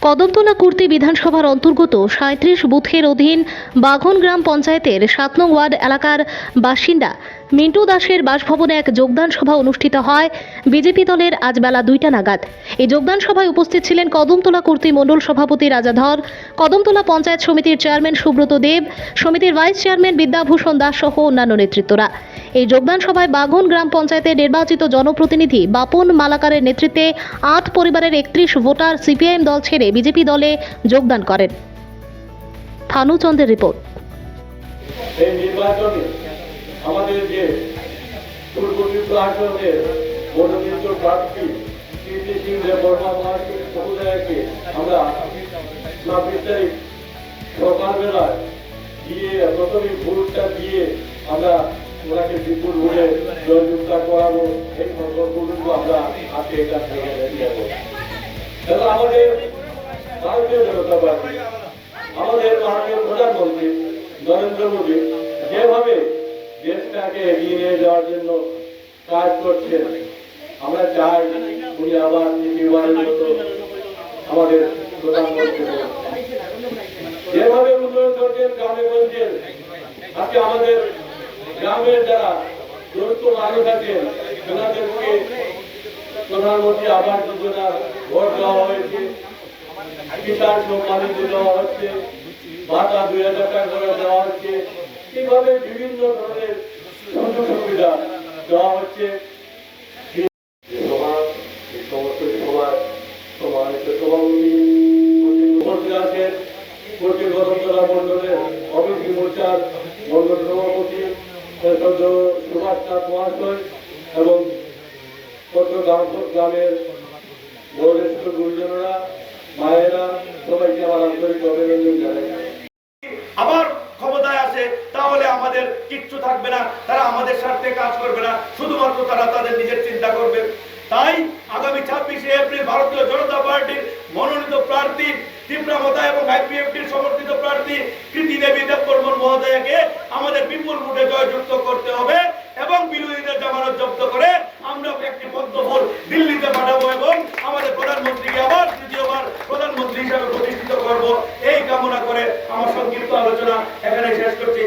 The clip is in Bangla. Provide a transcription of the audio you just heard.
কদমতলা কুর্তি বিধানসভার অন্তর্গত ৩৭ বুথের অধীন বাঘন গ্রাম পঞ্চায়েতের ৭ নং ওয়ার্ড এলাকার বাসিন্দা মিন্টু দাসের বাসভবনে এক যোগদান সভা অনুষ্ঠিত হয় বিজেপি দলের আজ বেলা ২টা নাগাদ। এই যোগদান সভায় উপস্থিত ছিলেন কদমতলা কুর্তি মণ্ডল সভাপতি রাজাধর, কদমতলা পঞ্চায়েত সমিতির চেয়ারম্যান সুব্রত দেব, সমিতির ভাইস চেয়ারম্যান বিদ্যাভূষণ দাস সহ অন্যান্য নেতৃত্বরা। এই যোগদান সভায় বাঘন গ্রাম পঞ্চায়েতের নির্বাচিত জনপ্রতিনিধি বাপন মালাকারের নেতৃত্বে ৮ পরিবারের ৩১ ভোটার সিপিআইএম দল ছেড়ে বিজেপি দলে যোগদান করেন। থানুচন্দ্রের রিপোর্ট। এই নির্বাচনে আমাদের যে পূর্বনির্বাচিত আসনের মনোনীত প্রার্থী কীর্তি সিং দেববর্মা মহাশয় মহোদয়কে আমরা ২৬ তারিখ সকালবেলায় দিয়ে প্রথমে ভোটটা দিয়ে আমরা ওনাকে বিপুল ভোটে জয়যুক্ত করাবো। এই সংকল্পটুকু আমরা আজকে এখান থেকে নেব। আমাদের ভারতীয় জনতা পার্টি, আমাদের মাননীয় প্রধানমন্ত্রী নরেন্দ্র মোদী যেভাবে দেশটাকে এগিয়ে নিয়ে যাওয়ার জন্য কাজ করছেন, আমরা চাই উনি আবার তৃতীয়বারের মতো আমাদের প্রধানমন্ত্রী যেভাবে উন্নয়ন করছেন গ্রামে গঞ্জে। আজকে আমাদের গ্রামের যারা দরিদ্র মানুষ আছেন ওনাদেরকে প্রধানমন্ত্রী আবাস যোজনার ভোট দেওয়া হয়েছে, কিষাণ সম্মান দেওয়া হচ্ছে, ভাতা ২০০০ টাকা করে দেওয়া হচ্ছে। এইভাবে বিভিন্ন ধরনের সুযোগ সুবিধা দেওয়া হচ্ছে। সমস্ত সভায় সম্মানিত সভাপতি আছেন, কদমতলা মন্ডলের অভিজ্ঞ মোর্চার মন্ডল সভাপতি সুভাষনাথ মহাশয় এবং গ্রামের বয়োজ্যেষ্ঠ গুরুজনেরা, মায়েরা, সবাইকে আমার আন্তরিক অভিনন্দন জানাই। আবার ক্ষমতায় আসে তাহলে আমাদের কিচ্ছু থাকবে না, তারা আমাদের স্বার্থে কাজ করবে না, শুধুমাত্র তারা তাদের নিজের চিন্তা করবে। তাই আগামী ২৬শে এপ্রিল ভারতীয় জনতা পার্টির মনোনীত প্রার্থী তীব্রমতা এবং আইপিএফটির সমর্থিত প্রার্থী কীর্তি দেবী দেববর্মন মহোদয়কে আমাদের বিপুল ভোটে জয়যুক্ত করতে হবে এবং বিরোধীদের জামানত জব্দ করে আমরা একটি পদ্ম ভোট দিল্লিতে পাঠাবো এবং আমাদের প্রধানমন্ত্রীকে আবার তৃতীয়বার প্রধানমন্ত্রী হিসাবে প্রতিষ্ঠিত করব। এই কামনা করে আমার সংক্ষিপ্ত আলোচনা এখানে শেষ করছি।